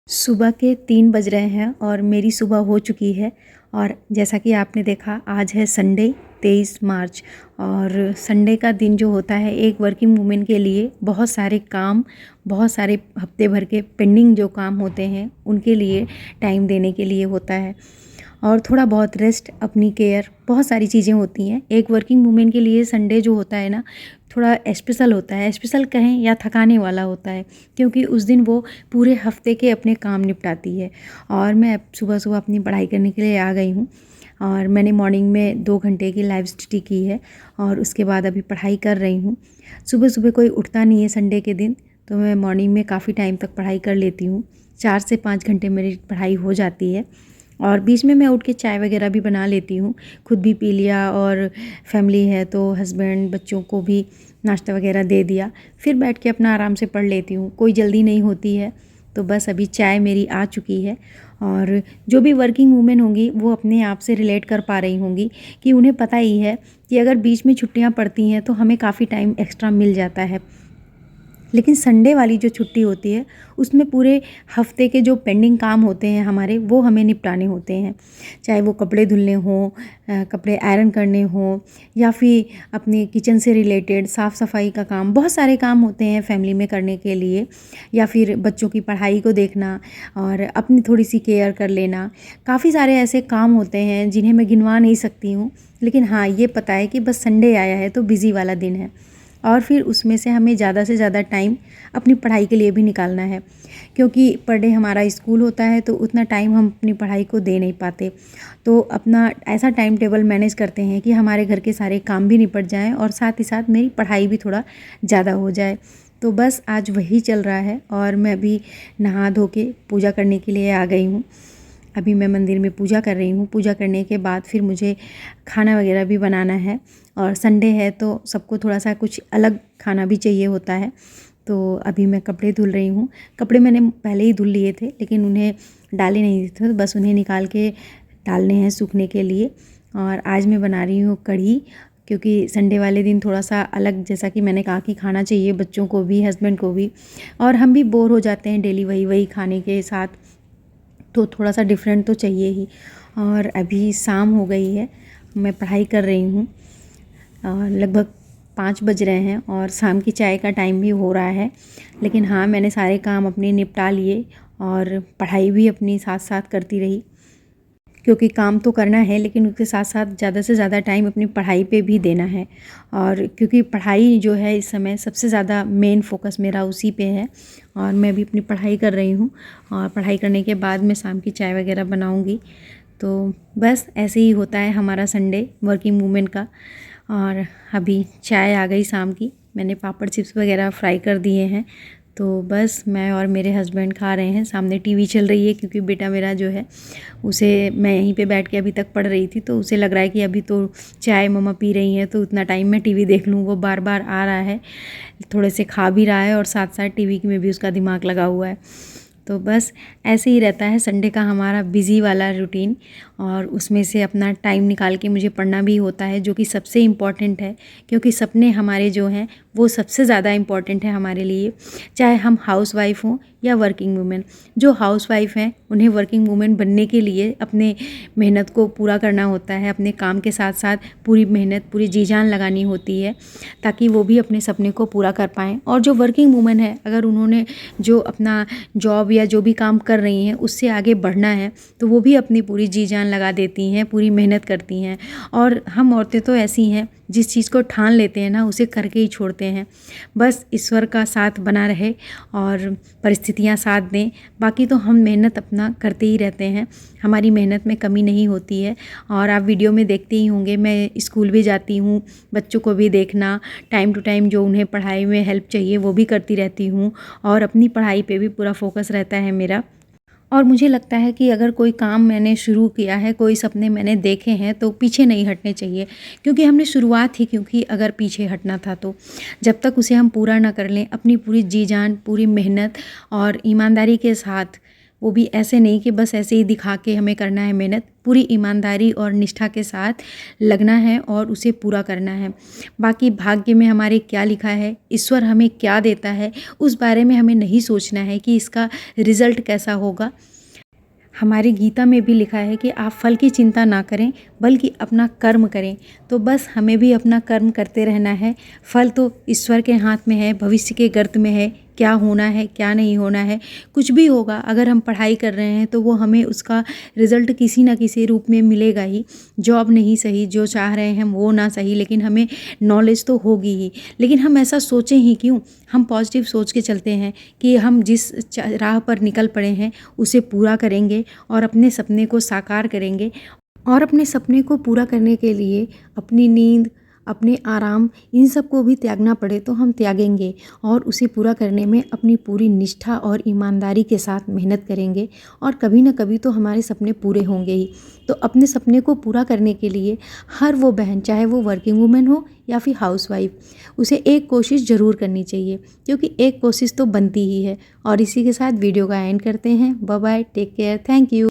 सुबह के 3 बज रहे हैं और मेरी सुबह हो चुकी है। और जैसा कि आपने देखा, आज है संडे 23 मार्च। और संडे का दिन जो होता है एक वर्किंग वूमेन के लिए बहुत सारे काम, बहुत सारे हफ्ते भर के पेंडिंग जो काम होते हैं उनके लिए टाइम देने के लिए होता है। और थोड़ा बहुत रेस्ट, अपनी केयर, बहुत सारी चीज़ें होती हैं। एक वर्किंग वूमेन के लिए संडे जो होता है ना, थोड़ा स्पेशल होता है। स्पेशल कहें या थकाने वाला होता है, क्योंकि उस दिन वो पूरे हफ्ते के अपने काम निपटाती है। और मैं सुबह सुबह अपनी पढ़ाई करने के लिए आ गई हूँ। और मैंने मॉर्निंग में 2 घंटे की लाइव स्टडी की है और उसके बाद अभी पढ़ाई कर रही हूँ। सुबह सुबह कोई उठता नहीं है संडे के दिन, तो मैं मॉर्निंग में काफ़ी टाइम तक पढ़ाई कर लेती हूँ। 4 से 5 घंटे मेरी पढ़ाई हो जाती है। और बीच में मैं उठ के चाय वगैरह भी बना लेती हूँ, खुद भी पी लिया, और फैमिली है तो हस्बैंड बच्चों को भी नाश्ता वगैरह दे दिया। फिर बैठ के अपना आराम से पढ़ लेती हूँ, कोई जल्दी नहीं होती है। तो बस अभी चाय मेरी आ चुकी है। और जो भी वर्किंग वूमेन होंगी वो अपने आप से रिलेट कर पा रही होंगी कि उन्हें पता ही है कि अगर बीच में छुट्टियाँ पड़ती हैं तो हमें काफ़ी टाइम एक्स्ट्रा मिल जाता है। लेकिन संडे वाली जो छुट्टी होती है उसमें पूरे हफ्ते के जो पेंडिंग काम होते हैं हमारे, वो हमें निपटाने होते हैं। चाहे वो कपड़े धुलने हों, कपड़े आयरन करने हों, या फिर अपने किचन से रिलेटेड साफ़ सफाई का काम, बहुत सारे काम होते हैं फैमिली में करने के लिए। या फिर बच्चों की पढ़ाई को देखना और अपनी थोड़ी सी केयर कर लेना। काफ़ी सारे ऐसे काम होते हैं जिन्हें मैं गिनवा नहीं सकती हूँ। लेकिन हाँ, ये पता है कि बस संडे आया है तो बिज़ी वाला दिन है। और फिर उसमें से हमें ज़्यादा से ज़्यादा टाइम अपनी पढ़ाई के लिए भी निकालना है, क्योंकि पर डे हमारा स्कूल होता है तो उतना टाइम हम अपनी पढ़ाई को दे नहीं पाते। तो अपना ऐसा टाइम टेबल मैनेज करते हैं कि हमारे घर के सारे काम भी निपट जाएं और साथ ही साथ मेरी पढ़ाई भी थोड़ा ज़्यादा हो जाए। तो बस आज वही चल रहा है। और मैं अभी नहा धो के पूजा करने के लिए आ गई हूँ। अभी मैं मंदिर में पूजा कर रही हूँ। पूजा करने के बाद फिर मुझे खाना वगैरह भी बनाना है। और संडे है तो सबको थोड़ा सा कुछ अलग खाना भी चाहिए होता है। तो अभी मैं कपड़े धुल रही हूँ। कपड़े मैंने पहले ही धुल लिए थे, लेकिन उन्हें डाले नहीं थे, तो बस उन्हें निकाल के डालने हैं सूखने के लिए। और आज मैं बना रही हूँ कढ़ी, क्योंकि संडे वाले दिन थोड़ा सा अलग, जैसा कि मैंने कहा कि खाना चाहिए बच्चों को भी, हस्बैंड को भी, और हम भी बोर हो जाते हैं डेली वही वही खाने के साथ। तो थोड़ा सा डिफरेंट तो चाहिए ही। और अभी शाम हो गई है, मैं पढ़ाई कर रही हूँ। लगभग 5 बज रहे हैं और शाम की चाय का टाइम भी हो रहा है। लेकिन हाँ, मैंने सारे काम अपने निपटा लिए और पढ़ाई भी अपनी साथ साथ करती रही, क्योंकि काम तो करना है लेकिन उसके साथ साथ ज़्यादा से ज़्यादा टाइम अपनी पढ़ाई पे भी देना है। और क्योंकि पढ़ाई जो है इस समय सबसे ज़्यादा मेन फोकस मेरा उसी पे है। और मैं भी अपनी पढ़ाई कर रही हूँ, और पढ़ाई करने के बाद मैं शाम की चाय वगैरह बनाऊँगी। तो बस ऐसे ही होता है हमारा संडे वर्किंग वूमेन का। और अभी चाय आ गई शाम की, मैंने पापड़ चिप्स वगैरह फ्राई कर दिए हैं। तो बस मैं और मेरे हस्बैंड खा रहे हैं। सामने टीवी चल रही है, क्योंकि बेटा मेरा जो है उसे, मैं यहीं पे बैठ के अभी तक पढ़ रही थी, तो उसे लग रहा है कि अभी तो चाय मम्मा पी रही हैं तो उतना टाइम मैं टीवी देख लूँ। वो बार बार आ रहा है, थोड़े से खा भी रहा है और साथ साथ टीवी में भी उसका दिमाग लगा हुआ है। तो बस ऐसे ही रहता है संडे का हमारा बिज़ी वाला रूटीन। और उसमें से अपना टाइम निकाल के मुझे पढ़ना भी होता है, जो कि सबसे इम्पॉर्टेंट है, क्योंकि सपने हमारे जो हैं वो सबसे ज़्यादा इम्पॉर्टेंट है हमारे लिए। चाहे हम हाउसवाइफ हों या वर्किंग वूमेन। जो हाउसवाइफ हैं उन्हें वर्किंग वूमेन बनने के लिए अपने मेहनत को पूरा करना होता है, अपने काम के साथ साथ पूरी मेहनत, पूरी जी जान लगानी होती है, ताकि वो भी अपने सपने को पूरा कर पाएँ। और जो वर्किंग वूमेन है, अगर उन्होंने जो अपना जॉब या जो भी काम कर रही हैं उससे आगे बढ़ना है, तो वो भी अपनी पूरी जी जान लगा देती हैं, पूरी मेहनत करती हैं। और हम औरतें तो ऐसी हैं, जिस चीज़ को ठान लेते हैं ना उसे करके ही छोड़ते हैं। बस ईश्वर का साथ बना रहे और परिस्थितियाँ साथ दें, बाकी तो हम मेहनत अपना करते ही रहते हैं। हमारी मेहनत में कमी नहीं होती है। और आप वीडियो में देखते ही होंगे, मैं स्कूल भी जाती हूँ, बच्चों को भी देखना, टाइम टू टाइम जो उन्हें पढ़ाई में हेल्प चाहिए वो भी करती रहती हूँ। और अपनी पढ़ाई पे भी पूरा फोकस रहता है मेरा। और मुझे लगता है कि अगर कोई काम मैंने शुरू किया है, कोई सपने मैंने देखे हैं, तो पीछे नहीं हटने चाहिए, क्योंकि हमने शुरुआत ही, क्योंकि अगर पीछे हटना था तो जब तक उसे हम पूरा ना कर लें, अपनी पूरी जी जान, पूरी मेहनत और ईमानदारी के साथ वो भी ऐसे नहीं कि बस ऐसे ही दिखा के हमें करना है मेहनत, पूरी ईमानदारी और निष्ठा के साथ लगना है और उसे पूरा करना है। बाकी भाग्य में हमारे क्या लिखा है, ईश्वर हमें क्या देता है, उस बारे में हमें नहीं सोचना है कि इसका रिज़ल्ट कैसा होगा। हमारी गीता में भी लिखा है कि आप फल की चिंता ना करें बल्कि अपना कर्म करें। तो बस हमें भी अपना कर्म करते रहना है। फल तो ईश्वर के हाथ में है, भविष्य के गर्त में है, क्या होना है क्या नहीं होना है। कुछ भी होगा, अगर हम पढ़ाई कर रहे हैं तो वो हमें उसका रिज़ल्ट किसी ना किसी रूप में मिलेगा ही। जॉब नहीं सही, जो चाह रहे हैं वो ना सही, लेकिन हमें नॉलेज तो होगी ही। लेकिन हम ऐसा सोचें ही क्यों, हम पॉजिटिव सोच के चलते हैं कि हम जिस राह पर निकल पड़े हैं उसे पूरा करेंगे और अपने सपने को साकार करेंगे। और अपने सपने को पूरा करने के लिए अपनी नींद, अपने आराम, इन सब को भी त्यागना पड़े तो हम त्यागेंगे और उसे पूरा करने में अपनी पूरी निष्ठा और ईमानदारी के साथ मेहनत करेंगे और कभी ना कभी तो हमारे सपने पूरे होंगे ही। तो अपने सपने को पूरा करने के लिए हर वो बहन, चाहे वो वर्किंग वूमेन हो या फिर हाउसवाइफ, उसे एक कोशिश ज़रूर करनी चाहिए, क्योंकि एक कोशिश तो बनती ही है। और इसी के साथ वीडियो का एंड करते हैं। Bye bye, take care, thank you.